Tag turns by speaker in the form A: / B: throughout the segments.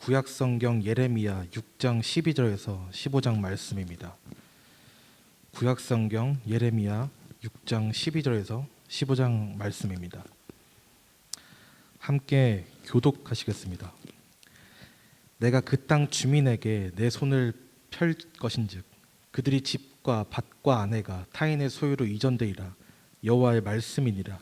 A: 구약성경 예레미야 6장 12절에서 15장 말씀입니다. 구약성경 예레미야 6장 12절에서 15장 말씀입니다. 함께 교독하시겠습니다. 내가 그 땅 주민에게 내 손을 펼 것인즉 그들이 집과 밭과 아내가 타인의 소유로 이전되리라. 여호와의 말씀이니라.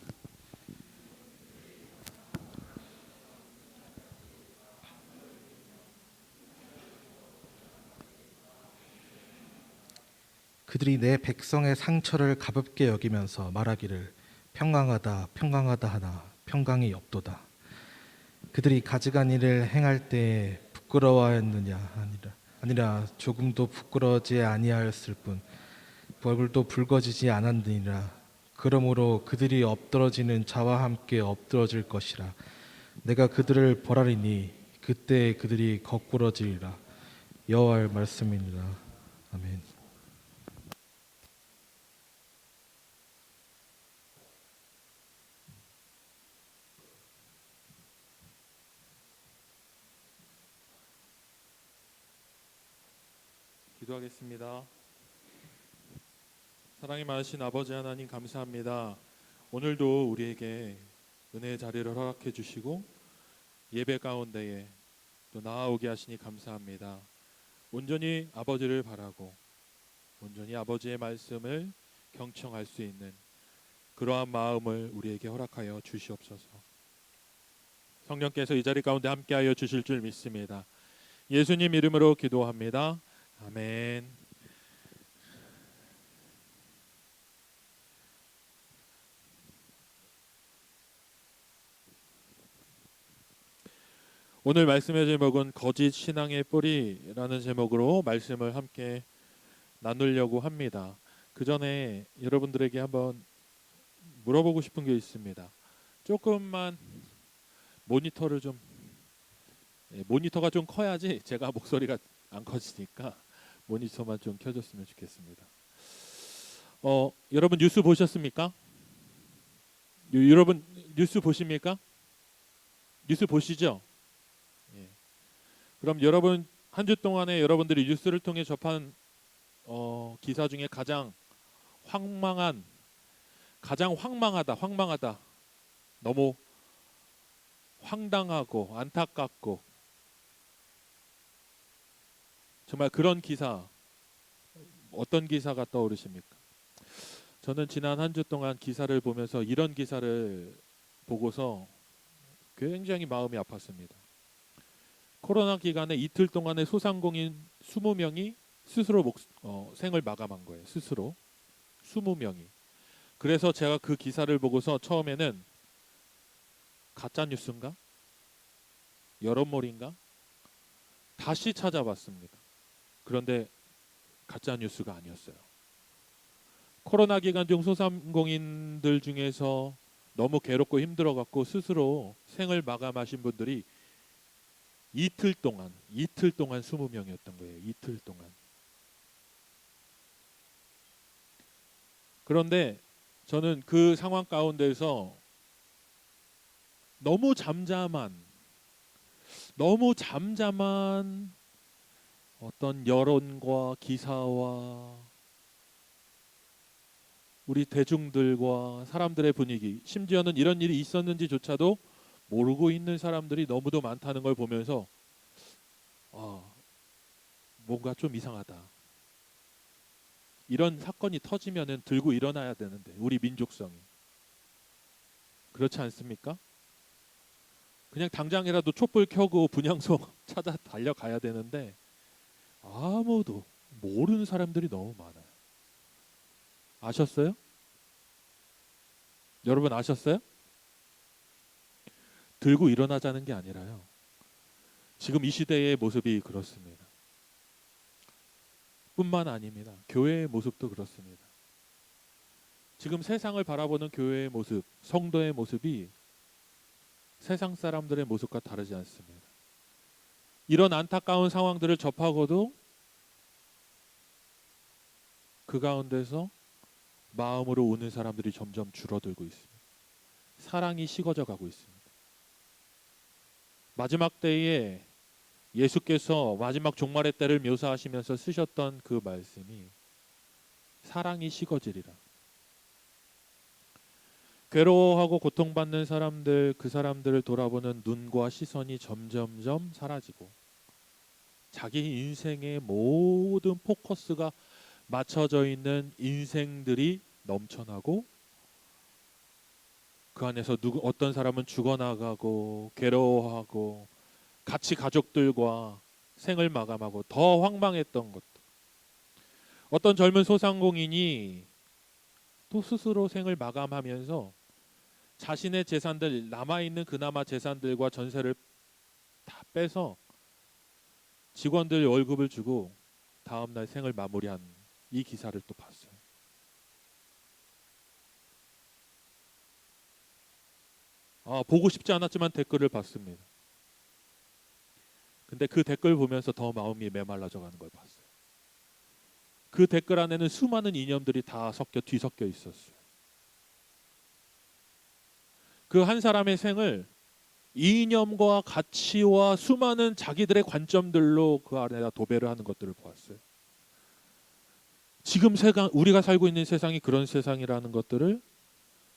A: 그들이 내 백성의 상처를 가볍게 여기면서 말하기를 평강하다 평강하다 하나 평강이 없도다. 그들이 가증한 일을 행할 때에 부끄러워하였느냐 아니라 조금도 부끄러워지 아니하였을 뿐 얼굴도 붉어지지 않았느니라. 그러므로 그들이 엎드러지는 자와 함께 엎드러질 것이라. 내가 그들을 벌하리니 그때 그들이 거꾸러지리라. 여호와의 말씀입니다. 아멘.
B: 기도하겠습니다. 사랑이 많으신 아버지 하나님 감사합니다. 오늘도 우리에게 은혜의 자리를 허락해 주시고 예배 가운데에 또 나아오게 하시니 감사합니다. 온전히 아버지를 바라고 온전히 아버지의 말씀을 경청할 수 있는 그러한 마음을 우리에게 허락하여 주시옵소서. 성령께서 이 자리 가운데 함께하여 주실 줄 믿습니다. 예수님 이름으로 기도합니다. 아멘. 오늘 말씀의 제목은 거짓 신앙의 뿌리라는 제목으로 말씀을 함께 나누려고 합니다. 그 전에 여러분들에게 한번 물어보고 싶은 게 있습니다. 조금만 모니터를 좀 모니터가 좀 커야지 제가 목소리가 안 커지니까 모니터만 좀 켜줬으면 좋겠습니다. 여러분 뉴스 보셨습니까? 여러분 뉴스 보십니까? 뉴스 보시죠? 예. 그럼 여러분 한 주 동안에 여러분들이 뉴스를 통해 접한 기사 중에 가장 황망하다, 너무 황당하고 안타깝고 정말 그런 기사 어떤 기사가 떠오르십니까? 저는 지난 한 주 동안 기사를 보면서 이런 기사를 보고서 굉장히 마음이 아팠습니다. 코로나 기간에 이틀 동안에 소상공인 20명이 스스로 생을 마감한 거예요. 스스로 20명이. 그래서 제가 그 기사를 보고서 처음에는 가짜 뉴스인가? 여론몰인가? 다시 찾아봤습니다. 그런데 가짜 뉴스가 아니었어요. 코로나 기간 중 소상공인들 중에서 너무 괴롭고 힘들어갖고 스스로 생을 마감하신 분들이 이틀 동안 20명이었던 거예요. 이틀 동안. 그런데 저는 그 상황 가운데서 너무 잠잠한 어떤 여론과 기사와 우리 대중들과 사람들의 분위기, 심지어는 이런 일이 있었는지조차도 모르고 있는 사람들이 너무도 많다는 걸 보면서 뭔가 좀 이상하다. 이런 사건이 터지면은 들고 일어나야 되는데 우리 민족성이 그렇지 않습니까? 그냥 당장이라도 촛불 켜고 분향소 찾아 달려가야 되는데 아무도 모르는 사람들이 너무 많아요. 아셨어요? 여러분 아셨어요? 들고 일어나자는 게 아니라요. 지금 이 시대의 모습이 그렇습니다. 뿐만 아닙니다. 교회의 모습도 그렇습니다. 지금 세상을 바라보는 교회의 모습, 성도의 모습이 세상 사람들의 모습과 다르지 않습니다. 이런 안타까운 상황들을 접하고도 그 가운데서 마음으로 우는 사람들이 점점 줄어들고 있습니다. 사랑이 식어져 가고 있습니다. 마지막 때에 예수께서 마지막 종말의 때를 묘사하시면서 쓰셨던 그 말씀이 사랑이 식어지리라. 괴로워하고 고통받는 사람들, 그 사람들을 돌아보는 눈과 시선이 점점점 사라지고 자기 인생의 모든 포커스가 맞춰져 있는 인생들이 넘쳐나고 그 안에서 어떤 사람은 죽어나가고 괴로워하고 같이 가족들과 생을 마감하고 더 황망했던 것. 어떤 젊은 소상공인이 또 스스로 생을 마감하면서 자신의 재산들, 남아있는 그나마 재산들과 전세를 다 빼서 직원들 월급을 주고 다음날 생을 마무리한 이 기사를 또 봤어요. 보고 싶지 않았지만 댓글을 봤습니다. 근데 그 댓글 보면서 더 마음이 메말라져 가는 걸 봤어요. 그 댓글 안에는 수많은 이념들이 다 뒤섞여 있었어요. 그 한 사람의 생을 이념과 가치와 수많은 자기들의 관점들로 그 안에다 도배를 하는 것들을 보았어요. 지금 우리가 살고 있는 세상이 그런 세상이라는 것들을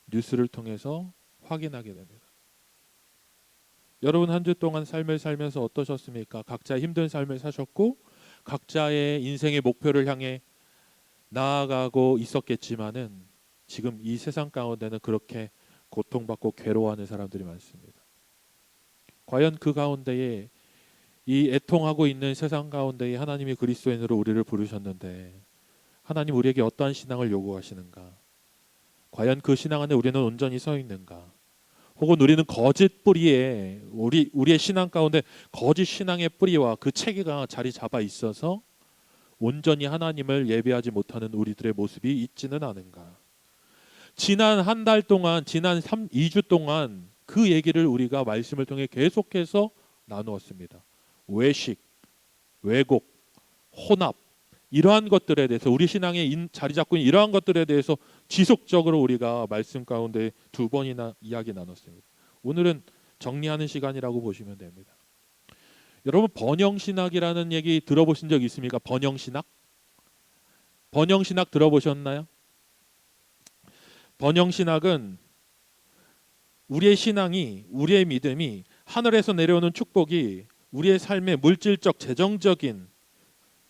B: 뉴스를 통해서 확인하게 됩니다. 여러분 한 주 동안 삶을 살면서 어떠셨습니까? 각자 힘든 삶을 사셨고 각자의 인생의 목표를 향해 나아가고 있었겠지만은 지금 이 세상 가운데는 그렇게 고통받고 괴로워하는 사람들이 많습니다. 과연 그 가운데에 이 애통하고 있는 세상 가운데에 하나님이 그리스도인으로 우리를 부르셨는데 하나님 우리에게 어떠한 신앙을 요구하시는가? 과연 그 신앙 안에 우리는 온전히 서 있는가? 혹은 우리는 거짓 뿌리에 우리의 신앙 가운데 거짓 신앙의 뿌리와 그 체계가 자리 잡아 있어서 온전히 하나님을 예배하지 못하는 우리들의 모습이 있지는 않은가? 지난 한 달 동안, 지난 2주 동안 그 얘기를 우리가 말씀을 통해 계속해서 나누었습니다. 외식, 왜곡, 혼합 이러한 것들에 대해서 우리 신앙에 자리 잡고 있는 이러한 것들에 대해서 지속적으로 우리가 말씀 가운데 2번이나 이야기 나눴습니다. 오늘은 정리하는 시간이라고 보시면 됩니다. 여러분 번영신학이라는 얘기 들어보신 적 있습니까? 번영신학? 번영신학 들어보셨나요? 번영신학은 우리의 신앙이, 우리의 믿음이 하늘에서 내려오는 축복이 우리의 삶의 물질적, 재정적인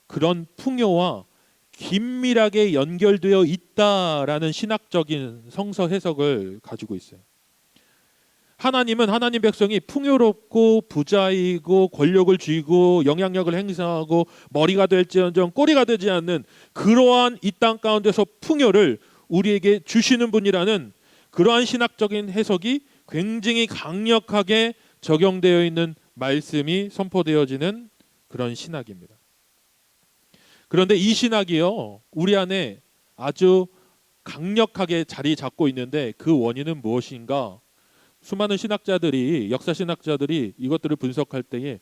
B: 그런 풍요와 긴밀하게 연결되어 있다라는 신학적인 성서 해석을 가지고 있어요. 하나님은 하나님 백성이 풍요롭고 부자이고 권력을 쥐고 영향력을 행사하고 머리가 될지언정 꼬리가 되지 않는 그러한 이 땅 가운데서 풍요를 우리에게 주시는 분이라는 그러한 신학적인 해석이 굉장히 강력하게 적용되어 있는 말씀이 선포되어지는 그런 신학입니다. 그런데 이 신학이요 우리 안에 아주 강력하게 자리 잡고 있는데 그 원인은 무엇인가? 수많은 신학자들이 역사 신학자들이 이것들을 분석할 때에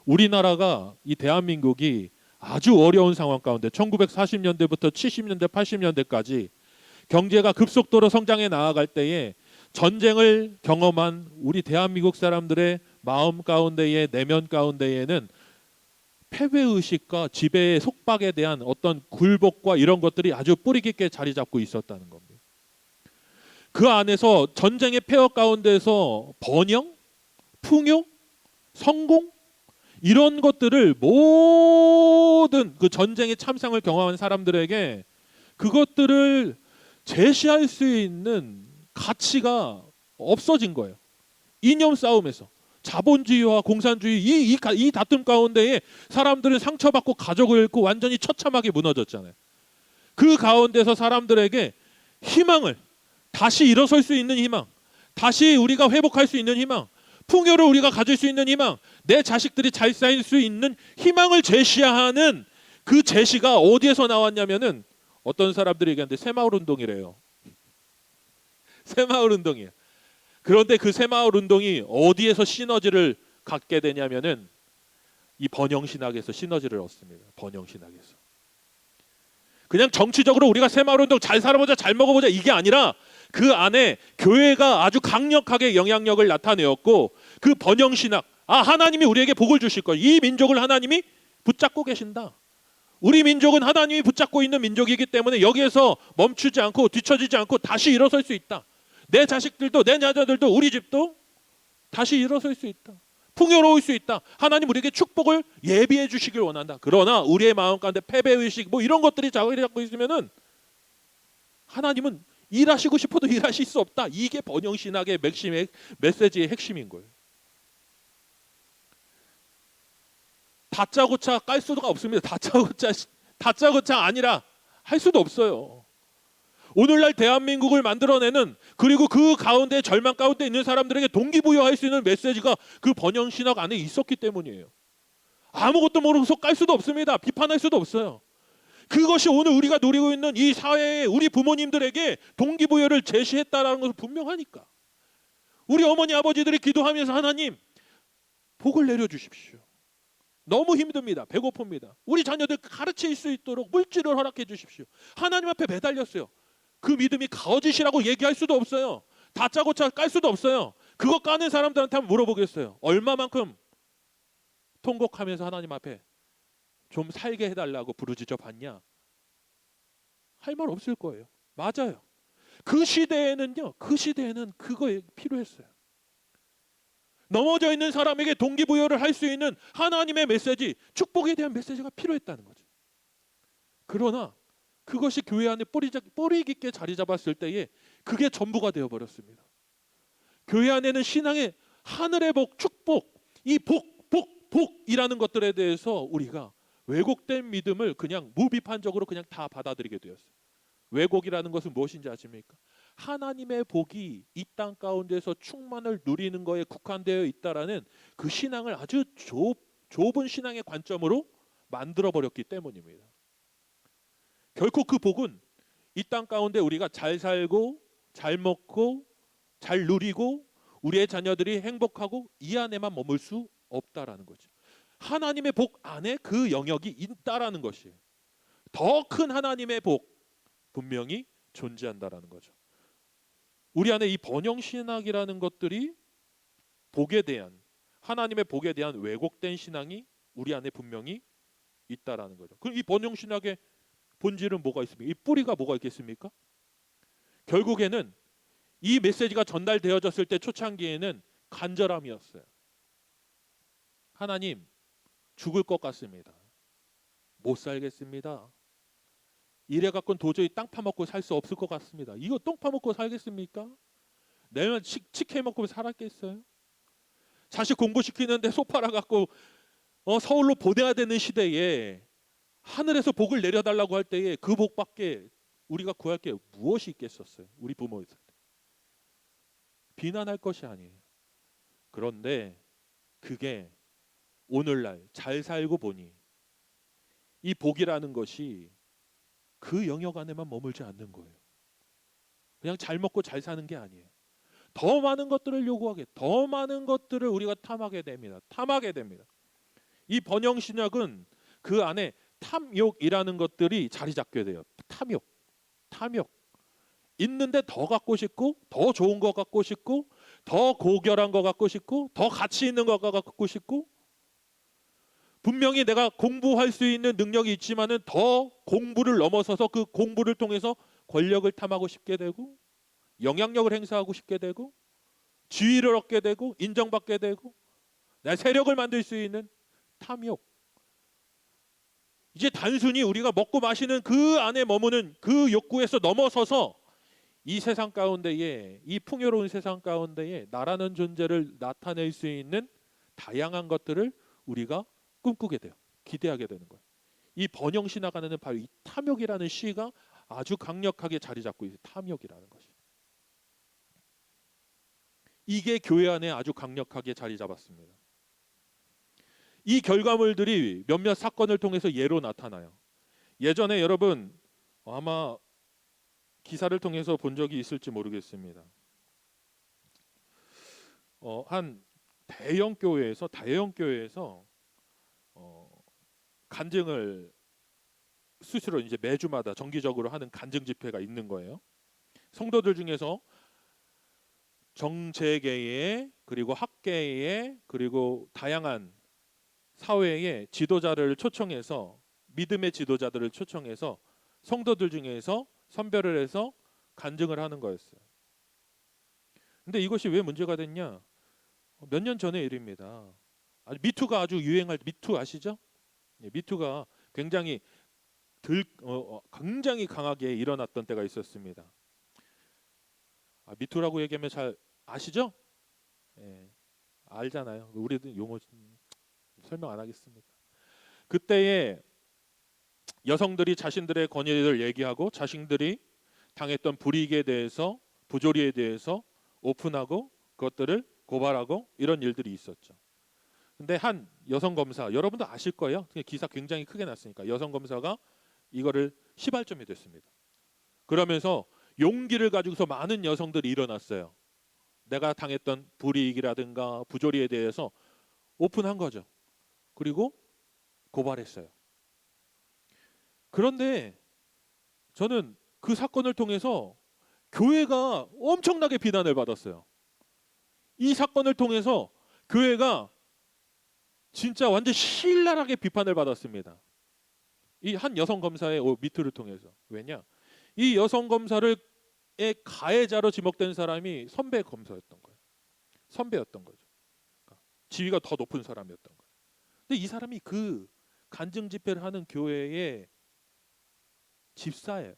B: 우리나라가 이 대한민국이 아주 어려운 상황 가운데 1940년대부터 70년대 80년대까지 경제가 급속도로 성장해 나아갈 때에 전쟁을 경험한 우리 대한민국 사람들의 마음 가운데의 내면 가운데에는 패배의식과 지배의 속박에 대한 어떤 굴복과 이런 것들이 아주 뿌리 깊게 자리 잡고 있었다는 겁니다. 그 안에서 전쟁의 폐허 가운데서 번영, 풍요, 성공 이런 것들을 모든 그 전쟁의 참상을 경험한 사람들에게 그것들을 제시할 수 있는 가치가 없어진 거예요. 이념 싸움에서 자본주의와 공산주의 이 다툼 가운데에 사람들은 상처받고 가족을 잃고 완전히 처참하게 무너졌잖아요. 그 가운데서 사람들에게 희망을 다시 일어설 수 있는 희망, 다시 우리가 회복할 수 있는 희망, 풍요를 우리가 가질 수 있는 희망, 내 자식들이 잘 살 수 있는 희망을 제시하는 그 제시가 어디에서 나왔냐면은 어떤 사람들이 얘기하는데 새마을 운동이래요. 새마을 운동이에요. 그런데 그 새마을 운동이 어디에서 시너지를 갖게 되냐면은 이 번영신학에서 시너지를 얻습니다. 번영신학에서. 그냥 정치적으로 우리가 새마을 운동 잘 살아보자 잘 먹어보자 이게 아니라 그 안에 교회가 아주 강력하게 영향력을 나타내었고 그 번영신학 하나님이 우리에게 복을 주실 거예요. 이 민족을 하나님이 붙잡고 계신다. 우리 민족은 하나님이 붙잡고 있는 민족이기 때문에 여기에서 멈추지 않고 뒤처지지 않고 다시 일어설 수 있다. 내 자식들도 내 자녀들도 우리 집도 다시 일어설 수 있다. 풍요로울 수 있다. 하나님 우리에게 축복을 예비해 주시길 원한다. 그러나 우리의 마음 가운데 패배의식 뭐 이런 것들이 자리를 잡고 있으면은 하나님은 일하시고 싶어도 일하실 수 없다. 이게 번영신학의 맥심의 메시지의 핵심인 거예요. 다짜고짜 깔 수가 없습니다. 다짜고짜 아니라 할 수도 없어요. 오늘날 대한민국을 만들어내는, 그리고 그 가운데 절망 가운데 있는 사람들에게 동기부여할 수 있는 메시지가 그 번영신학 안에 있었기 때문이에요. 아무것도 모르고서 깔 수도 없습니다. 비판할 수도 없어요. 그것이 오늘 우리가 누리고 있는 이 사회에 우리 부모님들에게 동기부여를 제시했다라는 것은 분명하니까. 우리 어머니 아버지들이 기도하면서 하나님 복을 내려주십시오. 너무 힘듭니다. 배고픕니다. 우리 자녀들 가르칠 수 있도록 물질을 허락해 주십시오. 하나님 앞에 매달렸어요. 그 믿음이 거짓이라고 얘기할 수도 없어요. 다짜고짜 깔 수도 없어요. 그거 까는 사람들한테 한번 물어보겠어요. 얼마만큼 통곡하면서 하나님 앞에 좀 살게 해달라고 부르짖어 봤냐? 할 말 없을 거예요. 맞아요. 그 시대에는요. 그 시대에는 그거 필요했어요. 넘어져 있는 사람에게 동기부여를 할 수 있는 하나님의 메시지, 축복에 대한 메시지가 필요했다는 거죠. 그러나 그것이 교회 안에 뿌리 깊게 자리 잡았을 때에 그게 전부가 되어버렸습니다. 교회 안에는 신앙의 하늘의 복, 축복, 이 복이라는 것들에 대해서 우리가 왜곡된 믿음을 그냥 무비판적으로 그냥 다 받아들이게 되었어요. 왜곡이라는 것은 무엇인지 아십니까? 하나님의 복이 이 땅 가운데서 충만을 누리는 거에 국한되어 있다라는 그 신앙을 아주 좁은 신앙의 관점으로 만들어 버렸기 때문입니다. 결코 그 복은 이 땅 가운데 우리가 잘 살고 잘 먹고 잘 누리고 우리의 자녀들이 행복하고 이 안에만 머물 수 없다라는 거죠. 하나님의 복 안에 그 영역이 있다라는 것이에요. 더 큰 하나님의 복 분명히 존재한다라는 거죠. 우리 안에 이 번영신학이라는 것들이 복에 대한, 하나님의 복에 대한 왜곡된 신앙이 우리 안에 분명히 있다라는 거죠. 그럼 이 번영신학의 본질은 뭐가 있습니까? 이 뿌리가 뭐가 있겠습니까? 결국에는 이 메시지가 전달되어졌을 때 초창기에는 간절함이었어요. 하나님, 죽을 것 같습니다. 못 살겠습니다. 이래 갖고는 도저히 땅 파먹고 살 수 없을 것 같습니다. 이거 똥 파먹고 살겠습니까? 내면 치킨 먹고 살았겠어요? 자식 공부시키는데 소파라 갖고 서울로 보내야 되는 시대에 하늘에서 복을 내려달라고 할 때에 그 복밖에 우리가 구할 게 무엇이 있겠었어요? 우리 부모들. 비난할 것이 아니에요. 그런데 그게 오늘날 잘 살고 보니 이 복이라는 것이 그 영역 안에만 머물지 않는 거예요. 그냥 잘 먹고 잘 사는 게 아니에요. 더 많은 것들을 요구하게, 더 많은 것들을 우리가 탐하게 됩니다. 이 번영신학은 그 안에 탐욕이라는 것들이 자리 잡게 돼요. 탐욕. 있는데 더 갖고 싶고, 더 좋은 거 갖고 싶고, 더 고결한 거 갖고 싶고, 더 가치 있는 거 갖고 싶고, 분명히 내가 공부할 수 있는 능력이 있지만은 더 공부를 넘어서서 그 공부를 통해서 권력을 탐하고 싶게 되고, 영향력을 행사하고 싶게 되고, 지위를 얻게 되고, 인정받게 되고, 내 세력을 만들 수 있는 탐욕. 이제 단순히 우리가 먹고 마시는 그 안에 머무는 그 욕구에서 넘어서서 이 세상 가운데에, 이 풍요로운 세상 가운데에 나라는 존재를 나타낼 수 있는 다양한 것들을 우리가 꿈꾸게 돼요. 기대하게 되는 거예요. 이 번영신학 안에는 바로 이 탐욕이라는 시가 아주 강력하게 자리 잡고 있어요. 탐욕이라는 것이. 이게 교회 안에 아주 강력하게 자리 잡았습니다. 이 결과물들이 몇몇 사건을 통해서 예로 나타나요. 예전에 여러분 아마 기사를 통해서 본 적이 있을지 모르겠습니다. 한 대형 교회에서 간증을 수시로 이제 매주마다 정기적으로 하는 간증 집회가 있는 거예요. 성도들 중에서 정재계에 그리고 학계에 그리고 다양한 사회의 지도자를 초청해서 믿음의 지도자들을 초청해서 성도들 중에서 선별을 해서 간증을 하는 거였어요. 근데 이것이 왜 문제가 됐냐? 몇 년 전의 일입니다. 미투가 아주 유행할 때, 미투 아시죠? 예, 미투가 굉장히 굉장히 강하게 일어났던 때가 있었습니다. 미투라고 얘기하면 잘 아시죠? 예, 알잖아요. 우리도 용어 설명 안 하겠습니다. 그때에 여성들이 자신들의 권위를 얘기하고 자신들이 당했던 불이익에 대해서 부조리에 대해서 오픈하고 그것들을 고발하고 이런 일들이 있었죠. 근데 한 여성 검사, 여러분도 아실 거예요. 기사 굉장히 크게 났으니까 여성 검사가 이거를 시발점이 됐습니다. 그러면서 용기를 가지고서 많은 여성들이 일어났어요. 내가 당했던 불이익이라든가 부조리에 대해서 오픈한 거죠. 그리고 고발했어요. 그런데 저는 그 사건을 통해서 교회가 엄청나게 비난을 받았어요. 이 사건을 통해서 교회가 진짜 완전 신랄하게 비판을 받았습니다. 이 한 여성 검사의 미투를 통해서. 왜냐? 이 여성 검사의 가해자로 지목된 사람이 선배 검사였던 거예요. 선배였던 거죠. 그러니까 지위가 더 높은 사람이었던 거예요. 근데 이 사람이 그 간증 집회를 하는 교회의 집사예요.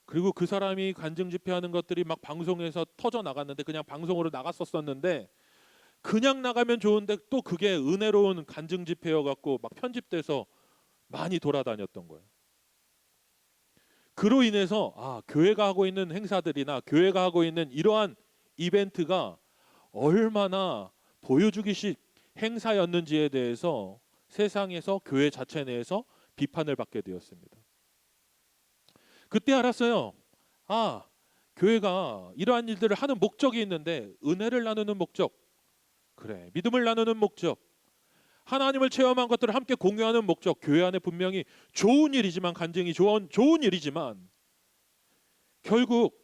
B: 그리고 그 사람이 간증 집회하는 것들이 막 방송에서 터져 나갔는데 그냥 방송으로 나갔었었는데 그냥 나가면 좋은데 또 그게 은혜로운 간증 집회여 갖고 막 편집돼서 많이 돌아다녔던 거예요. 그로 인해서 교회가 하고 있는 행사들이나 교회가 하고 있는 이러한 이벤트가 얼마나 보여주기식 행사였는지에 대해서 세상에서 교회 자체 내에서 비판을 받게 되었습니다. 그때 알았어요. 교회가 이러한 일들을 하는 목적이 있는데 은혜를 나누는 목적, 그래 믿음을 나누는 목적, 하나님을 체험한 것들을 함께 공유하는 목적, 교회 안에 분명히 좋은 일이지만 간증이 좋은 일이지만 결국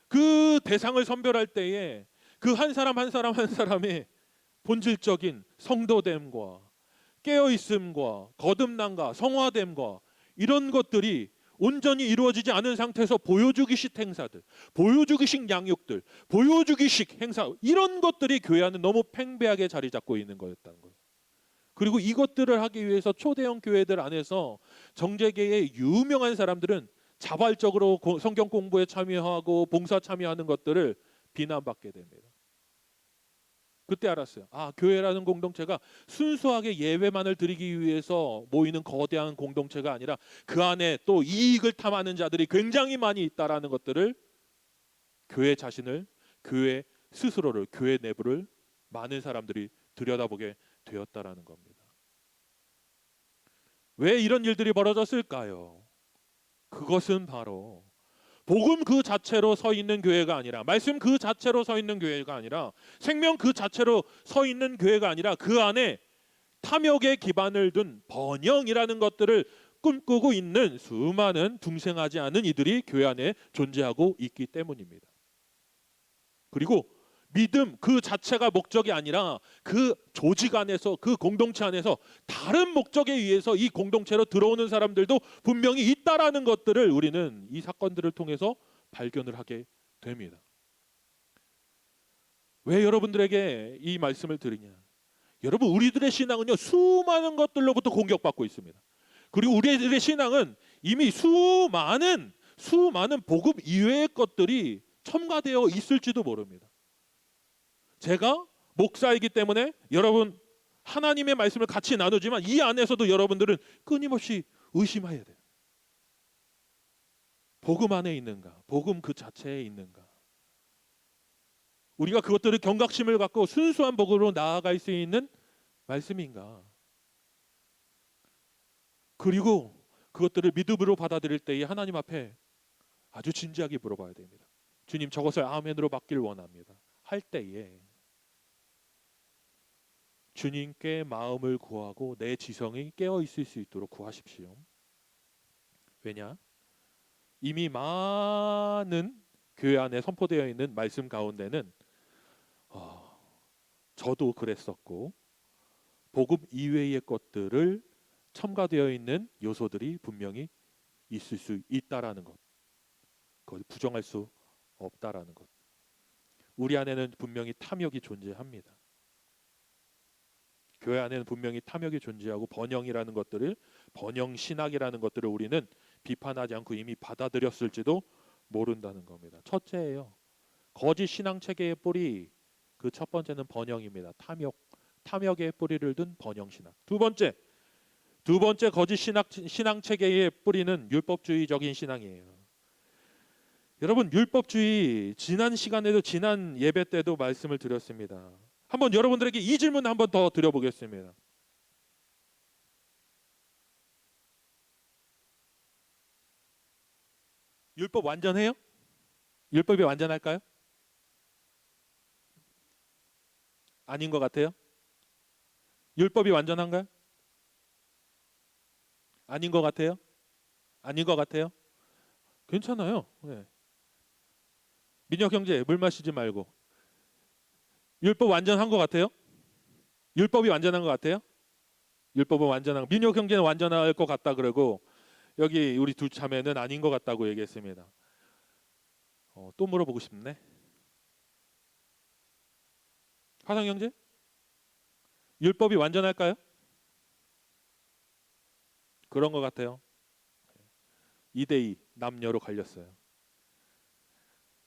B: 그 대상을 선별할 때에 그 한 사람 한 사람 한 사람의 본질적인 성도됨과 깨어있음과 거듭남과 성화됨과 이런 것들이 온전히 이루어지지 않은 상태에서 보여주기식 행사들, 보여주기식 양육들, 보여주기식 행사 이런 것들이 교회 안에 너무 팽배하게 자리 잡고 있는 거였다는 거예요. 그리고 이것들을 하기 위해서 초대형 교회들 안에서 정재계의 유명한 사람들은 자발적으로 성경 공부에 참여하고 봉사 참여하는 것들을 비난받게 됩니다. 그때 알았어요. 교회라는 공동체가 순수하게 예배만을 드리기 위해서 모이는 거대한 공동체가 아니라 그 안에 또 이익을 탐하는 자들이 굉장히 많이 있다라는 것들을 교회 자신을, 교회 스스로를, 교회 내부를 많은 사람들이 들여다보게 되었다라는 겁니다. 왜 이런 일들이 벌어졌을까요? 그것은 바로 복음 그 자체로 서 있는 교회가 아니라, 말씀 그 자체로 서 있는 교회가 아니라, 생명 그 자체로 서 있는 교회가 아니라 그 안에 탐욕의 기반을 둔 번영이라는 것들을 꿈꾸고 있는 수많은 둥생하지 않은 이들이 교회 안에 존재하고 있기 때문입니다. 그리고 믿음 그 자체가 목적이 아니라 그 조직 안에서, 그 공동체 안에서 다른 목적에 의해서 이 공동체로 들어오는 사람들도 분명히 있다라는 것들을 우리는 이 사건들을 통해서 발견을 하게 됩니다. 왜 여러분들에게 이 말씀을 드리냐? 여러분, 우리들의 신앙은요, 수많은 것들로부터 공격받고 있습니다. 그리고 우리들의 신앙은 이미 수많은 복음 이외의 것들이 첨가되어 있을지도 모릅니다. 제가 목사이기 때문에 여러분 하나님의 말씀을 같이 나누지만 이 안에서도 여러분들은 끊임없이 의심해야 돼요. 복음 안에 있는가? 복음 그 자체에 있는가? 우리가 그것들을 경각심을 갖고 순수한 복음으로 나아갈 수 있는 말씀인가? 그리고 그것들을 믿음으로 받아들일 때에 하나님 앞에 아주 진지하게 물어봐야 됩니다. 주님, 저것을 아멘으로 받길 원합니다. 할 때에 주님께 마음을 구하고 내 지성이 깨어 있을 수 있도록 구하십시오. 왜냐? 이미 많은 교회 안에 선포되어 있는 말씀 가운데는 저도 그랬었고 복음 이외의 것들을 첨가되어 있는 요소들이 분명히 있을 수 있다라는 것, 그걸 부정할 수 없다라는 것. 우리 안에는 분명히 탐욕이 존재합니다. 교회 안에는 분명히 탐욕이 존재하고 번영이라는 것들을, 번영 신학이라는 것들을 우리는 비판하지 않고 이미 받아들였을지도 모른다는 겁니다. 첫째예요. 거짓 신앙 체계의 뿌리, 그 첫 번째는 번영입니다. 탐욕의 뿌리를 둔 번영 신학. 두 번째 거짓 신앙 체계의 뿌리는 율법주의적인 신앙이에요. 여러분, 율법주의 지난 시간에도, 지난 예배 때도 말씀을 드렸습니다. 한번 여러분들에게 이 질문 한번 더 드려보겠습니다. 율법 완전해요? 율법이 완전할까요? 아닌 것 같아요? 율법이 완전한가요? 아닌 것 같아요? 아닌 것 같아요? 괜찮아요. 네. 민혁 형제, 물 마시지 말고. 율법 완전한 것 같아요? 율법이 완전한 것 같아요? 율법은 완전한. 민혁 형제는 완전할 것 같다 그러고 여기 우리 두 자매는 아닌 것 같다고 얘기했습니다. 또 물어보고 싶네. 화상 형제, 율법이 완전할까요? 그런 것 같아요. 2대2 남녀로 갈렸어요.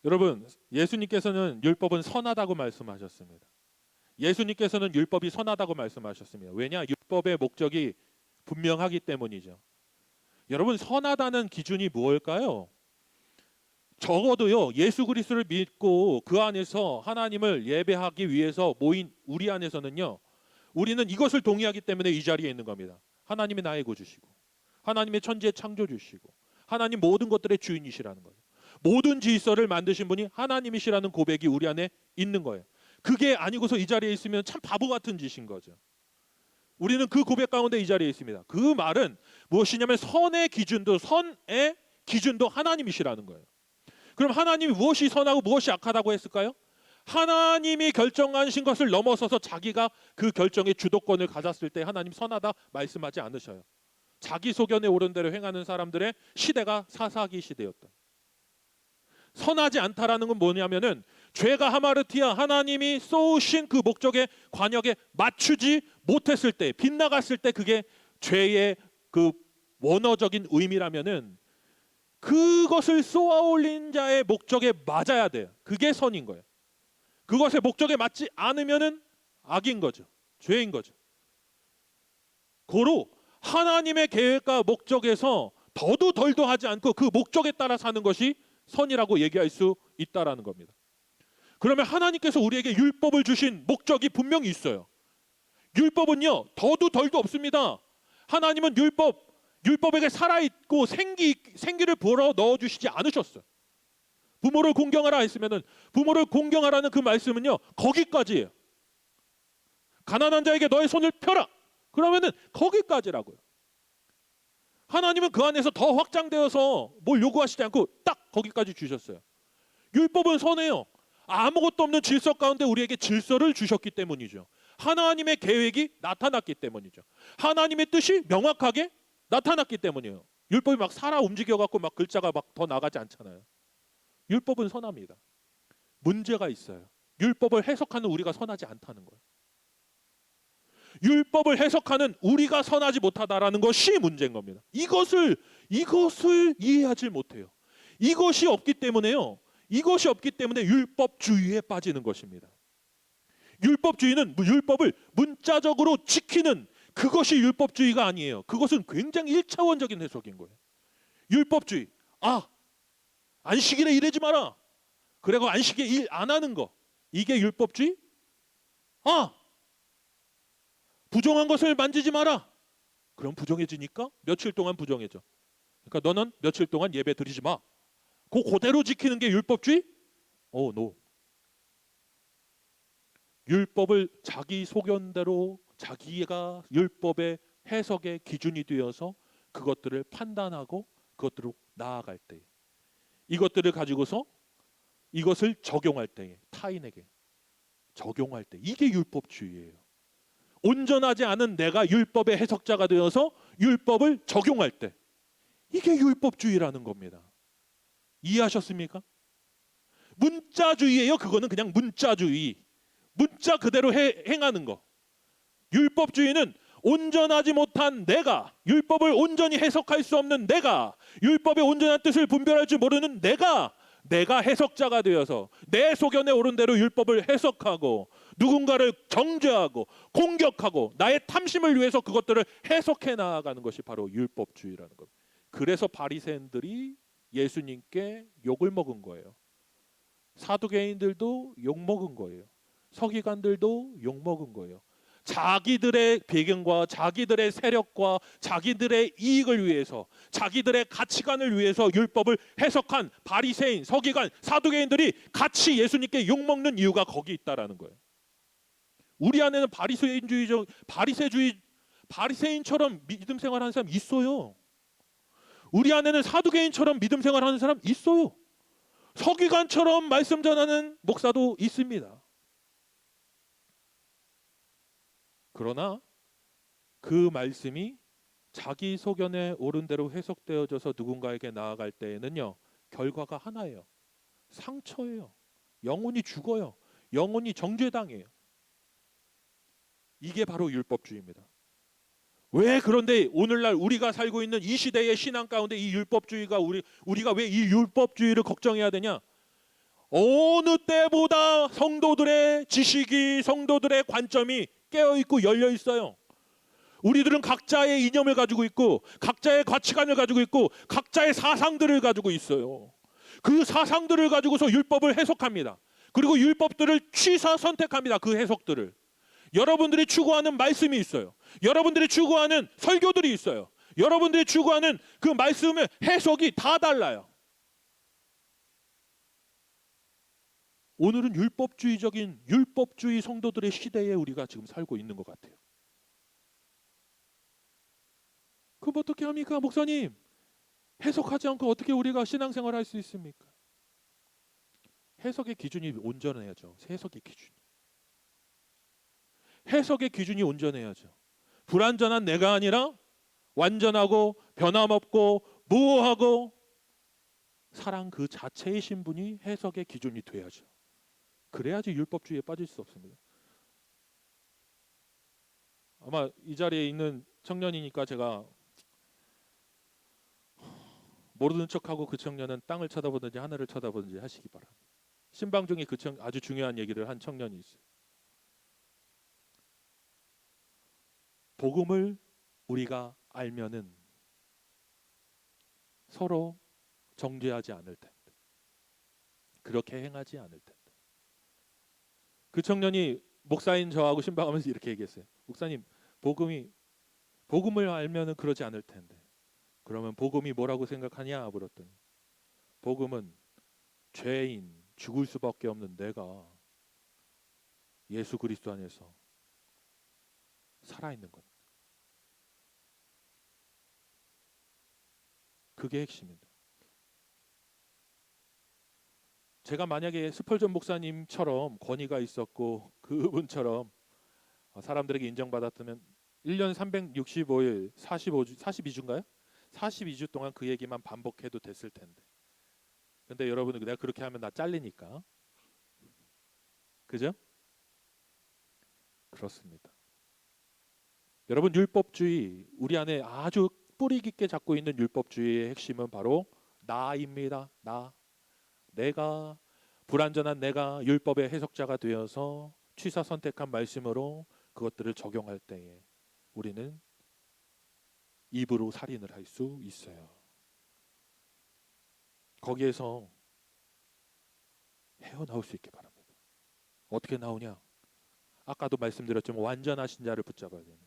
B: 여러분, 예수님께서는 율법은 선하다고 말씀하셨습니다. 예수님께서는 율법이 선하다고 말씀하셨습니다. 왜냐? 율법의 목적이 분명하기 때문이죠. 여러분, 선하다는 기준이 무엇일까요? 적어도요, 예수 그리스도를 믿고 그 안에서 하나님을 예배하기 위해서 모인 우리 안에서는요, 우리는 이것을 동의하기 때문에 이 자리에 있는 겁니다. 하나님이 나의 구주시고, 하나님의 천지의 창조주시고, 하나님 모든 것들의 주인이시라는 거예요. 모든 질서를 만드신 분이 하나님이시라는 고백이 우리 안에 있는 거예요. 그게 아니고서 이 자리에 있으면 참 바보 같은 짓인 거죠. 우리는 그 고백 가운데 이 자리에 있습니다. 그 말은 무엇이냐면 선의 기준도 하나님이시라는 거예요. 그럼 하나님이 무엇이 선하고 무엇이 악하다고 했을까요? 하나님이 결정하신 것을 넘어서서 자기가 그 결정의 주도권을 가졌을 때 하나님 선하다 말씀하지 않으셔요. 자기 소견에 오른 대로 행하는 사람들의 시대가 사사기 시대였다. 선하지 않다라는 건 뭐냐면은 죄가 하마르티아, 하나님이 쏘으신 그 목적의 관역에 맞추지 못했을 때, 빗나갔을 때 그게 죄의 그 원어적인 의미라면은 그것을 쏘아 올린 자의 목적에 맞아야 돼요. 그게 선인 거예요. 그것의 목적에 맞지 않으면은 악인 거죠. 죄인 거죠. 고로 하나님의 계획과 목적에서 더도 덜도 하지 않고 그 목적에 따라 사는 것이 선이라고 얘기할 수 있다라는 겁니다. 그러면 하나님께서 우리에게 율법을 주신 목적이 분명히 있어요. 율법은요, 더도 덜도 없습니다. 하나님은 율법에게 살아있고 생기를 불어 넣어주시지 않으셨어요. 부모를 공경하라 했으면은 부모를 공경하라는 그 말씀은요, 거기까지예요. 가난한 자에게 너의 손을 펴라. 그러면은 거기까지라고요. 하나님은 그 안에서 더 확장되어서 뭘 요구하시지 않고 딱 거기까지 주셨어요. 율법은 선해요. 아무것도 없는 질서 가운데 우리에게 질서를 주셨기 때문이죠. 하나님의 계획이 나타났기 때문이죠. 하나님의 뜻이 명확하게 나타났기 때문이에요. 율법이 막 살아 움직여갖고 막 글자가 막 더 나가지 않잖아요. 율법은 선합니다. 문제가 있어요. 율법을 해석하는 우리가 선하지 않다는 거예요. 율법을 해석하는 우리가 선하지 못하다라는 것이 문제인 겁니다. 이것을 이해하지 못해요. 이것이 없기 때문에 율법주의에 빠지는 것입니다. 율법주의는 율법을 문자적으로 지키는 그것이 율법주의가 아니에요. 그것은 굉장히 1차원적인 해석인 거예요. 율법주의, 안식일에 일하지 마라. 그리고 안식일에 일 안 하는 거, 이게 율법주의? 부정한 것을 만지지 마라. 그럼 부정해지니까 며칠 동안 부정해져. 그러니까 너는 며칠 동안 예배 드리지 마. 그대로 지키는 게 율법주의? 노. 율법을 자기 소견대로 자기가 율법의 해석의 기준이 되어서 그것들을 판단하고 그것들로 나아갈 때, 이것들을 가지고서 이것을 적용할 때에, 타인에게 적용할 때, 이게 율법주의예요. 온전하지 않은 내가 율법의 해석자가 되어서 율법을 적용할 때, 이게 율법주의라는 겁니다. 이해하셨습니까? 문자주의예요. 그거는 그냥 문자주의. 문자 그대로 행하는 거. 율법주의는 온전하지 못한 내가, 율법을 온전히 해석할 수 없는 내가, 율법의 온전한 뜻을 분별할 줄 모르는 내가 해석자가 되어서 내 소견에 오른 대로 율법을 해석하고 누군가를 정죄하고 공격하고 나의 탐심을 위해서 그것들을 해석해 나아가는 것이 바로 율법주의라는 겁니다. 그래서 바리새인들이 예수님께 욕을 먹은 거예요. 사두개인들도 욕 먹은 거예요. 서기관들도 욕 먹은 거예요. 자기들의 배경과 자기들의 세력과 자기들의 이익을 위해서, 자기들의 가치관을 위해서 율법을 해석한 바리새인, 서기관, 사두개인들이 같이 예수님께 욕 먹는 이유가 거기 있다라는 거예요. 우리 안에는 바리새인처럼 믿음 생활하는 사람 있어요. 우리 안에는 사두개인처럼 믿음 생활하는 사람 있어요. 서기관처럼 말씀 전하는 목사도 있습니다. 그러나 그 말씀이 자기 소견에 옳은 대로 해석되어져서 누군가에게 나아갈 때에는요, 결과가 하나예요. 상처예요. 영혼이 죽어요. 영혼이 정죄당해요. 이게 바로 율법주의입니다. 왜 그런데 오늘날 우리가 살고 있는 이 시대의 신앙 가운데 이 율법주의가 우리가 왜 이 율법주의를 걱정해야 되냐? 어느 때보다 성도들의 지식이, 성도들의 관점이 깨어있고 열려있어요. 우리들은 각자의 이념을 가지고 있고 각자의 가치관을 가지고 있고 각자의 사상들을 가지고 있어요. 그 사상들을 가지고서 율법을 해석합니다. 그리고 율법들을 취사 선택합니다. 그 해석들을. 여러분들이 추구하는 말씀이 있어요. 여러분들이 추구하는 설교들이 있어요. 여러분들이 추구하는 그 말씀의 해석이 다 달라요. 오늘은 율법주의 성도들의 시대에 우리가 지금 살고 있는 것 같아요. 그럼 어떻게 합니까, 목사님? 해석하지 않고 어떻게 우리가 신앙생활을 할 수 있습니까? 해석의 기준이 온전해야죠. 해석의 기준이 온전해야죠. 불완전한 내가 아니라 완전하고 변함없고 무오하고 사랑 그 자체이신 분이 해석의 기준이 돼야죠. 그래야지 율법주의에 빠질 수 없습니다. 아마 이 자리에 있는 청년이니까 제가 모르는 척하고 그 청년은 땅을 쳐다보든지 하늘을 쳐다보든지 하시기 바랍니다. 신방 중에 아주 중요한 얘기를 한 청년이 있어요. 복음을 우리가 알면은 서로 정죄하지 않을 텐데, 그렇게 행하지 않을 텐데. 그 청년이 목사인 저하고 신방하면서 이렇게 얘기했어요. 목사님, 복음을 알면은 그러지 않을 텐데. 그러면 복음이 뭐라고 생각하냐 물었더니, 복음은 죄인, 죽을 수밖에 없는 내가 예수 그리스도 안에서 살아있는 것. 그게 핵심입니다. 제가 만약에 스펄전 목사님처럼 권위가 있었고 그분처럼 사람들에게 인정받았다면 1년 365일 42주인가요? 42주 동안 그 얘기만 반복해도 됐을 텐데. 근데 여러분은 내가 그렇게 하면 나 잘리니까. 그죠? 그렇습니다. 여러분, 율법주의, 우리 안에 아주 뿌리 깊게 잡고 있는 율법주의의 핵심은 바로 나입니다. 내가 불완전한 내가 율법의 해석자가 되어서 취사 선택한 말씀으로 그것들을 적용할 때에 우리는 입으로 살인을 할 수 있어요. 거기에서 헤어나올 수 있기 바랍니다. 어떻게 나오냐? 아까도 말씀드렸지만 완전하신 자를 붙잡아야 되는,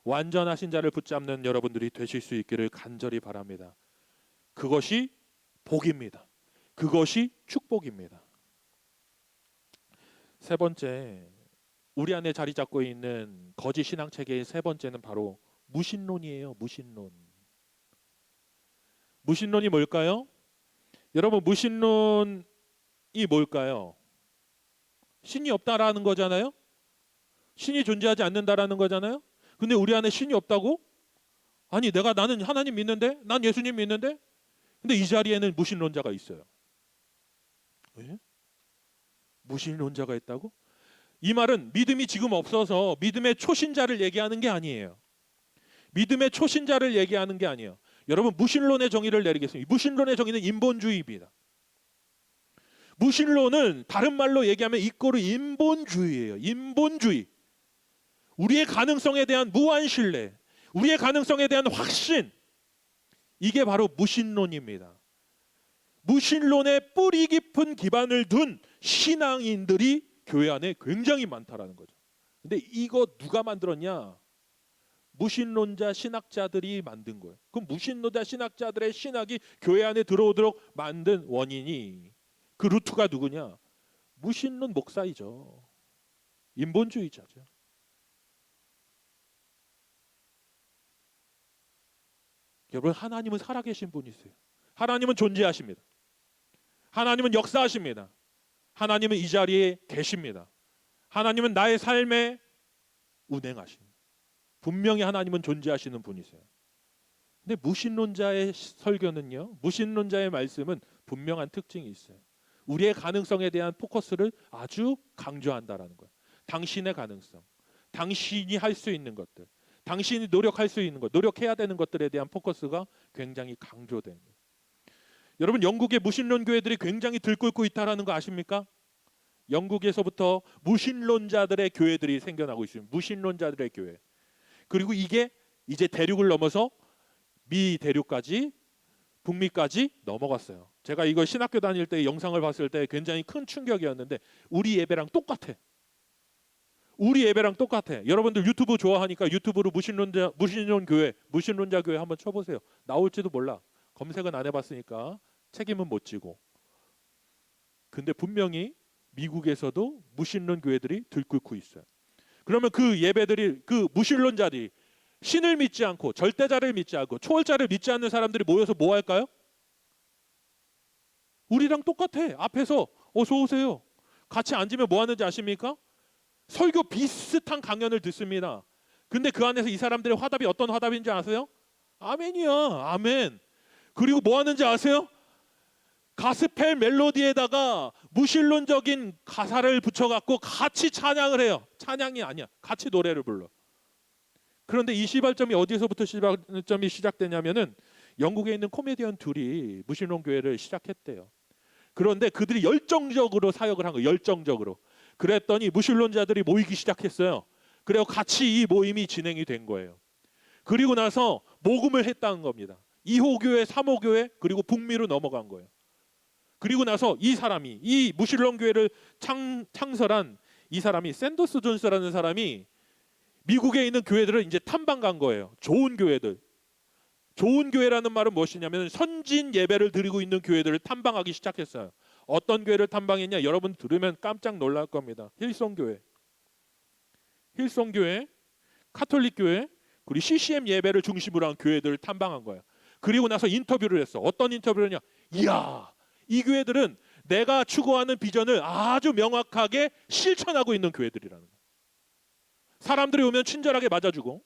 B: 완전하신 자를 붙잡는 여러분들이 되실 수 있기를 간절히 바랍니다. 그것이 복입니다. 그것이 축복입니다. 세 번째, 우리 안에 자리 잡고 있는 거짓 신앙 체계의 세 번째는 바로 무신론이에요. 무신론이 뭘까요? 여러분, 무신론이 뭘까요? 신이 없다라는 거잖아요. 신이 존재하지 않는다라는 거잖아요. 근데 우리 안에 신이 없다고? 아니, 나는 하나님 믿는데, 난 예수님 믿는데, 근데 이 자리에는 무신론자가 있어요. 왜? 무신론자가 있다고? 이 말은 믿음이 지금 없어서 믿음의 초신자를 얘기하는 게 아니에요. 믿음의 초신자를 얘기하는 게 아니에요. 여러분, 무신론의 정의를 내리겠습니다. 무신론의 정의는 인본주의입니다. 무신론은 다른 말로 얘기하면 이꼬르 인본주의예요. 인본주의. 우리의 가능성에 대한 무한 신뢰, 우리의 가능성에 대한 확신, 이게 바로 무신론입니다. 무신론에 뿌리 깊은 기반을 둔 신앙인들이 교회 안에 굉장히 많다라는 거죠. 근데 이거 누가 만들었냐? 무신론자 신학자들이 만든 거예요. 그럼 무신론자 신학자들의 신학이 교회 안에 들어오도록 만든 원인이, 그 루트가 누구냐? 무신론 목사이죠. 인본주의자죠. 여러분, 하나님은 살아계신 분이세요. 하나님은 존재하십니다. 하나님은 역사하십니다. 하나님은 이 자리에 계십니다. 하나님은 나의 삶에 운행하십니다. 분명히 하나님은 존재하시는 분이세요. 근데 무신론자의 설교는요, 무신론자의 말씀은 분명한 특징이 있어요. 우리의 가능성에 대한 포커스를 아주 강조한다라는 거예요. 당신의 가능성, 당신이 할 수 있는 것들, 당신이 노력할 수 있는 것, 노력해야 되는 것들에 대한 포커스가 굉장히 강조된 거예요. 여러분, 영국의 무신론 교회들이 굉장히 들끓고 있다는 거 아십니까? 영국에서부터 무신론자들의 교회들이 생겨나고 있습니다. 무신론자들의 교회. 그리고 이게 이제 대륙을 넘어서 미 대륙까지, 북미까지 넘어갔어요. 제가 이거 신학교 다닐 때 영상을 봤을 때 굉장히 큰 충격이었는데, 우리 예배랑 똑같아. 우리 예배랑 똑같아. 여러분들 유튜브 좋아하니까 유튜브로 무신론 교회, 무신론자 교회 한번 쳐보세요. 나올지도 몰라. 검색은 안 해봤으니까 책임은 못 지고. 근데 분명히 미국에서도 무신론 교회들이 들끓고 있어요. 그러면 그 예배들이, 그 무신론자들이 신을 믿지 않고, 절대자를 믿지 않고, 초월자를 믿지 않는 사람들이 모여서 뭐 할까요? 우리랑 똑같아. 앞에서 어서 오세요. 같이 앉으면 뭐 하는지 아십니까? 설교 비슷한 강연을 듣습니다. 근데 그 안에서 이 사람들의 화답이 어떤 화답인지 아세요? 아멘이야. 아멘. 그리고 뭐 하는지 아세요? 가스펠 멜로디에다가 무신론적인 가사를 붙여갖고 같이 찬양을 해요. 찬양이 아니야. 같이 노래를 불러. 그런데 이 시발점이 어디서부터 시발점이 시작되냐면은, 영국에 있는 코미디언 둘이 무신론 교회를 시작했대요. 그런데 그들이 열정적으로 사역을 한 거예요. 열정적으로. 그랬더니 무신론자들이 모이기 시작했어요. 그래서 같이 이 모임이 진행이 된 거예요. 그리고 나서 모금을 했다는 겁니다. 2호 교회, 3호 교회, 그리고 북미로 넘어간 거예요. 그리고 나서 이 사람이, 이 무신론 교회를 창설한 이 사람이, 샌더스 존스라는 사람이 미국에 있는 교회들을 이제 탐방 간 거예요. 좋은 교회들. 좋은 교회라는 말은 무엇이냐면, 선진 예배를 드리고 있는 교회들을 탐방하기 시작했어요. 어떤 교회를 탐방했냐? 여러분 들으면 깜짝 놀랄 겁니다. 힐송교회, 힐송교회, 카톨릭교회, 그리고 CCM 예배를 중심으로 한 교회들을 탐방한 거예요. 그리고 나서 인터뷰를 했어. 어떤 인터뷰를 했냐? 이야, 이 교회들은 내가 추구하는 비전을 아주 명확하게 실천하고 있는 교회들이라는 거예요. 사람들이 오면 친절하게 맞아주고,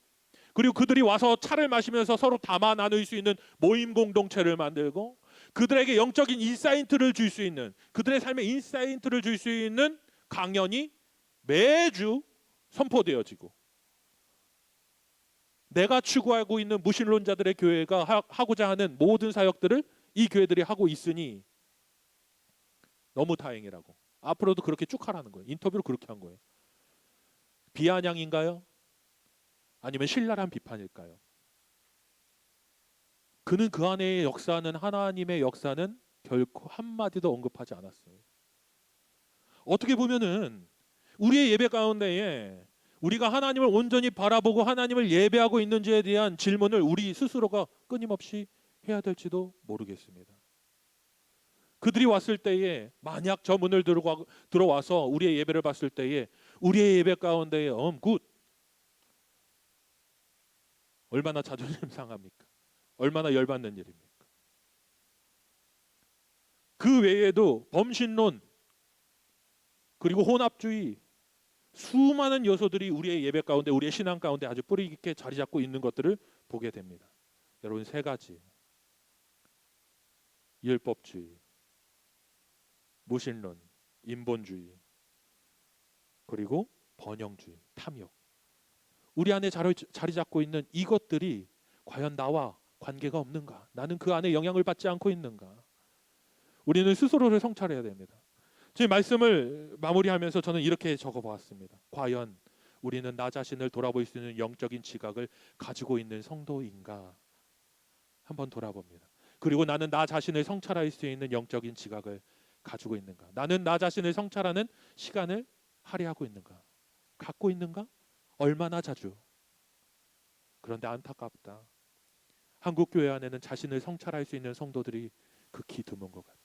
B: 그리고 그들이 와서 차를 마시면서 서로 담아 나눌 수 있는 모임 공동체를 만들고, 그들에게 영적인 인사이트를 줄 수 있는, 그들의 삶에 인사이트를 줄 수 있는 강연이 매주 선포되어지고, 내가 추구하고 있는 무신론자들의 교회가 하고자 하는 모든 사역들을 이 교회들이 하고 있으니 너무 다행이라고. 앞으로도 그렇게 쭉 하라는 거예요. 인터뷰를 그렇게 한 거예요. 비아냥인가요? 아니면 신랄한 비판일까요? 그는 그 안에 역사하는 하나님의 역사는 결코 한마디도 언급하지 않았어요. 어떻게 보면은 우리의 예배 가운데에 우리가 하나님을 온전히 바라보고 하나님을 예배하고 있는지에 대한 질문을 우리 스스로가 끊임없이 해야 될지도 모르겠습니다. 그들이 왔을 때에, 만약 저 문을 들어와서 우리의 예배를 봤을 때에 우리의 예배 가운데에 굿, 얼마나 자존심 상합니까? 얼마나 열받는 일입니까? 그 외에도 범신론, 그리고 혼합주의, 수많은 요소들이 우리의 예배 가운데, 우리의 신앙 가운데 아주 뿌리 깊게 자리 잡고 있는 것들을 보게 됩니다. 여러분, 세 가지: 율법주의, 무신론, 인본주의, 그리고 번영주의, 탐욕. 우리 안에 자리 잡고 있는 이것들이 과연 나와 관계가 없는가? 나는 그 안에 영향을 받지 않고 있는가? 우리는 스스로를 성찰해야 됩니다. 제 말씀을 마무리하면서 저는 이렇게 적어보았습니다. 과연 우리는 나 자신을 돌아볼 수 있는 영적인 지각을 가지고 있는 성도인가? 한번 돌아봅니다. 그리고 나는 나 자신을 성찰할 수 있는 영적인 지각을 가지고 있는가? 나는 나 자신을 성찰하는 시간을 할애하고 있는가? 갖고 있는가? 얼마나 자주? 그런데 안타깝다. 한국 교회 안에는 자신을 성찰할 수 있는 성도들이 극히 드문 것 같다.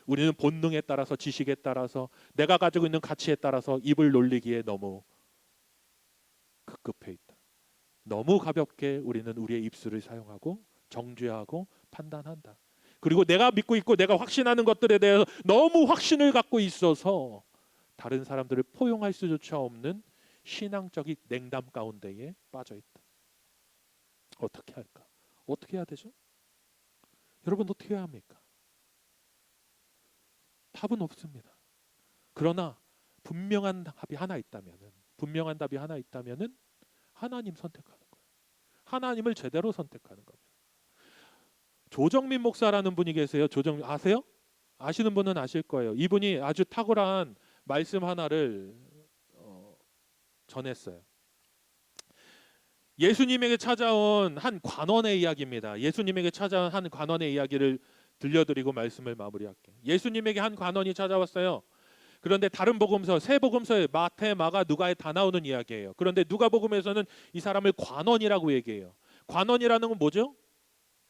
B: 우리는 본능에 따라서, 지식에 따라서, 내가 가지고 있는 가치에 따라서 입을 놀리기에 너무 급급해 있다. 너무 가볍게 우리는 우리의 입술을 사용하고 정죄하고 판단한다. 그리고 내가 믿고 있고 내가 확신하는 것들에 대해서 너무 확신을 갖고 있어서 다른 사람들을 포용할 수조차 없는 신앙적인 냉담 가운데에 빠져 있다. 어떻게 할까? 어떻게 해야 되죠? 여러분, 어떻게 해야 합니까? 답은 없습니다. 그러나 분명한 답이 하나 있다면은 하나님 선택하는 거예요. 하나님을 제대로 선택하는 겁니다. 조정민 목사라는 분이 계세요. 조정민 아세요? 아시는 분은 아실 거예요. 이분이 아주 탁월한 말씀 하나를 전했어요. 예수님에게 찾아온 한 관원의 이야기입니다. 예수님에게 찾아온 한 관원의 이야기를 들려드리고 말씀을 마무리할게요. 예수님에게 한 관원이 찾아왔어요. 그런데 다른 복음서, 세 복음서에 마태, 마가, 누가에 다 나오는 이야기예요. 그런데 누가복음에서는 이 사람을 관원이라고 얘기해요. 관원이라는 건 뭐죠?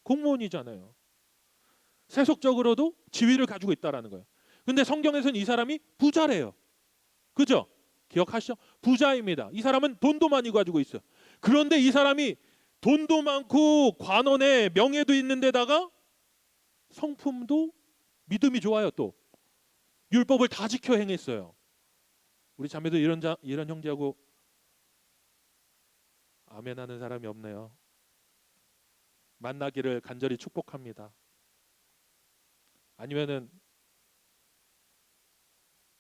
B: 공무원이잖아요. 세속적으로도 지위를 가지고 있다라는 거예요. 근데 성경에서는 이 사람이 부자래요. 그죠? 기억하시죠? 부자입니다. 이 사람은 돈도 많이 가지고 있어요. 그런데 이 사람이 돈도 많고 관원의 명예도 있는 데다가 성품도 믿음이 좋아요. 또 율법을 다 지켜 행했어요. 우리 자매도 이런 형제하고 아멘하는 사람이 없네요. 만나기를 간절히 축복합니다. 아니면은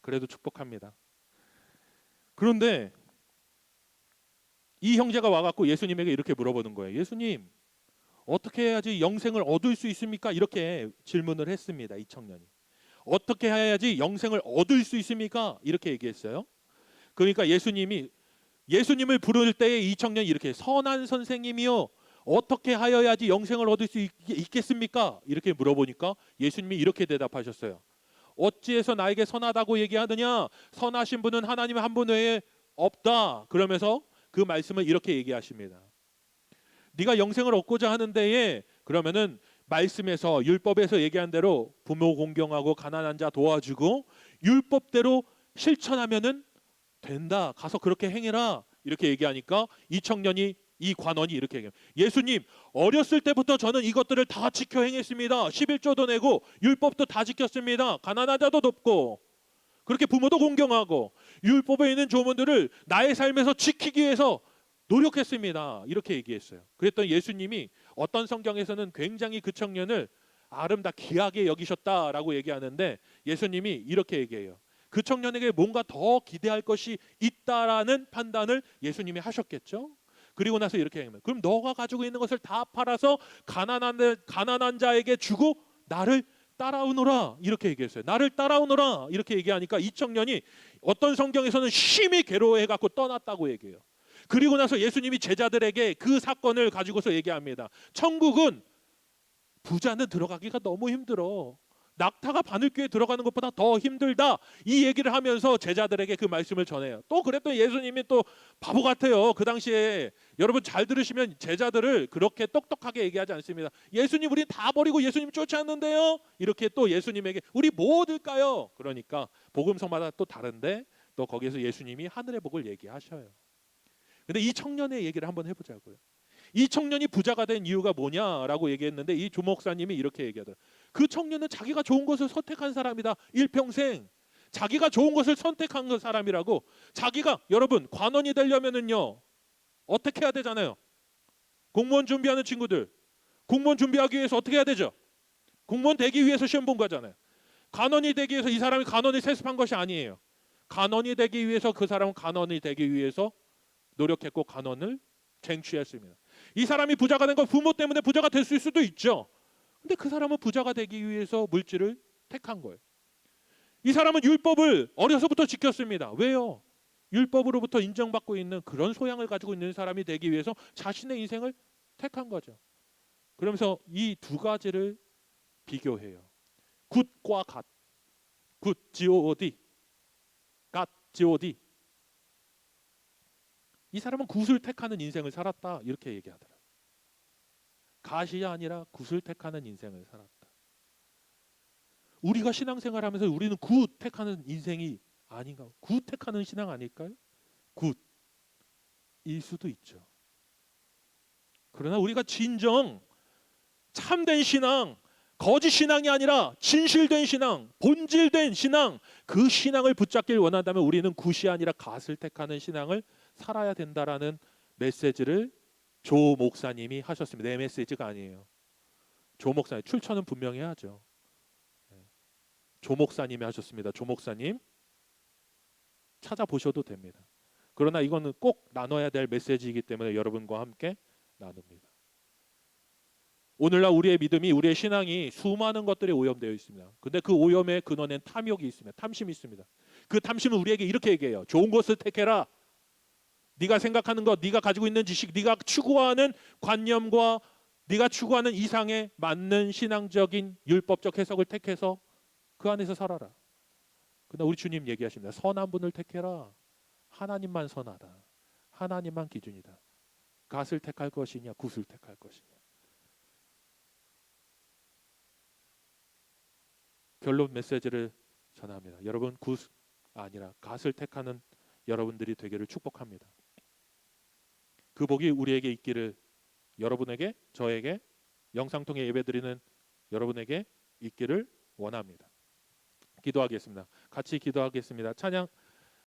B: 그래도 축복합니다. 그런데 이 형제가 와갖고 예수님에게 이렇게 물어보는 거예요. 예수님, 어떻게 해야지 영생을 얻을 수 있습니까? 이렇게 질문을 했습니다. 이 청년이. 어떻게 해야지 영생을 얻을 수 있습니까? 이렇게 얘기했어요. 그러니까 예수님을 부를 때에 이 청년이 이렇게, 선한 선생님이요, 어떻게 하여야지 영생을 얻을 수 있겠습니까? 이렇게 물어보니까 예수님이 이렇게 대답하셨어요. 어찌해서 나에게 선하다고 얘기하느냐? 선하신 분은 하나님 한 분 외에 없다. 그러면서 그 말씀을 이렇게 얘기하십니다. 네가 영생을 얻고자 하는 데에 그러면은 말씀에서, 율법에서 얘기한 대로 부모 공경하고 가난한 자 도와주고 율법대로 실천하면은 된다. 가서 그렇게 행해라. 이렇게 얘기하니까 이 관원이 이렇게 얘기해요. 예수님, 어렸을 때부터 저는 이것들을 다 지켜 행했습니다. 11조도 내고 율법도 다 지켰습니다. 가난한 자도 돕고 그렇게 부모도 공경하고 율법에 있는 조문들을 나의 삶에서 지키기 위해서 노력했습니다. 이렇게 얘기했어요. 그랬더니 예수님이 어떤 성경에서는 굉장히 그 청년을 귀하게 여기셨다라고 얘기하는데, 예수님이 이렇게 얘기해요. 그 청년에게 뭔가 더 기대할 것이 있다라는 판단을 예수님이 하셨겠죠. 그리고 나서 이렇게 얘기합니다. 그럼 너가 가지고 있는 것을 다 팔아서 가난한 자에게 주고 나를 따라오너라. 이렇게 얘기했어요. 나를 따라오너라. 이렇게 얘기하니까 이 청년이 어떤 성경에서는 심히 괴로워해갖고 떠났다고 얘기해요. 그리고 나서 예수님이 제자들에게 그 사건을 가지고서 얘기합니다. 천국은 부자는 들어가기가 너무 힘들어. 낙타가 바늘귀에 들어가는 것보다 더 힘들다. 이 얘기를 하면서 제자들에게 그 말씀을 전해요. 또 그랬더니 예수님이 또 바보 같아요. 그 당시에 여러분 잘 들으시면 제자들을 그렇게 똑똑하게 얘기하지 않습니다. 예수님, 우리 다 버리고 예수님 쫓아왔는데요. 이렇게 또 예수님에게 우리 뭐 얻을까요? 그러니까 복음서마다 또 다른데 또 거기에서 예수님이 하늘의 복을 얘기하셔요. 근데 이 청년의 얘기를 한번 해보자고요. 이 청년이 부자가 된 이유가 뭐냐라고 얘기했는데 이 조목사님이 이렇게 얘기하더라고요. 그 청년은 자기가 좋은 것을 선택한 사람이다. 일평생 자기가 좋은 것을 선택한 그 사람이라고. 자기가 여러분 관원이 되려면은요 어떻게 해야 되잖아요. 공무원 준비하는 친구들, 공무원 준비하기 위해서 어떻게 해야 되죠? 공무원 되기 위해서 시험 본 거잖아요. 간원이 되기 위해서 이 사람이 간원을 세습한 것이 아니에요. 간원이 되기 위해서 그 사람은 간원이 되기 위해서 노력했고 간원을 쟁취했습니다. 이 사람이 부자가 된 건 부모 때문에 부자가 될 수도 있죠. 근데 그 사람은 부자가 되기 위해서 물질을 택한 거예요. 이 사람은 율법을 어려서부터 지켰습니다. 왜요? 율법으로부터 인정받고 있는 그런 소양을 가지고 있는 사람이 되기 위해서 자신의 인생을 택한 거죠. 그러면서 이 두 가지를 비교해요. 굿과 갓. 굿, G-O-D. 갓, G-O-D. 이 사람은 굿을 택하는 인생을 살았다. 이렇게 얘기하더라고요. 갓이 아니라 굿을 택하는 인생을 살았다. 우리가 신앙생활하면서 우리는 굿 택하는 인생이 아닌가? 굿 택하는 신앙 아닐까요? 굿일 수도 있죠. 그러나 우리가 진정 참된 신앙, 거짓 신앙이 아니라 진실된 신앙, 본질된 신앙, 그 신앙을 붙잡길 원한다면 우리는 굿이 아니라 갓을 택하는 신앙을 살아야 된다라는 메시지를 조 목사님이 하셨습니다. 내 메시지가 아니에요. 조 목사님 출처는 분명히 하죠. 조 목사님이 하셨습니다. 조 목사님 찾아보셔도 됩니다. 그러나 이거는 꼭 나눠야 될 메시지이기 때문에 여러분과 함께 나눕니다. 오늘날 우리의 믿음이, 우리의 신앙이 수많은 것들이 오염되어 있습니다. 근데 그 오염의 근원엔 탐욕이 있습니다. 탐심이 있습니다. 그 탐심은 우리에게 이렇게 얘기해요. 좋은 것을 택해라. 네가 생각하는 것, 네가 가지고 있는 지식, 네가 추구하는 관념과 네가 추구하는 이상에 맞는 신앙적인 율법적 해석을 택해서 그 안에서 살아라. 그러나 우리 주님 얘기하십니다. 선한 분을 택해라. 하나님만 선하다. 하나님만 기준이다. 갓을 택할 것이냐, 굿을 택할 것이냐. 결론 메시지를 전합니다. 여러분 굿 아니라 갓을 택하는 여러분들이 되기를 축복합니다. 그 복이 우리에게 있기를, 여러분에게, 저에게, 영상 통해 예배드리는 여러분에게 있기를 원합니다. 기도하겠습니다. 같이 기도하겠습니다. 찬양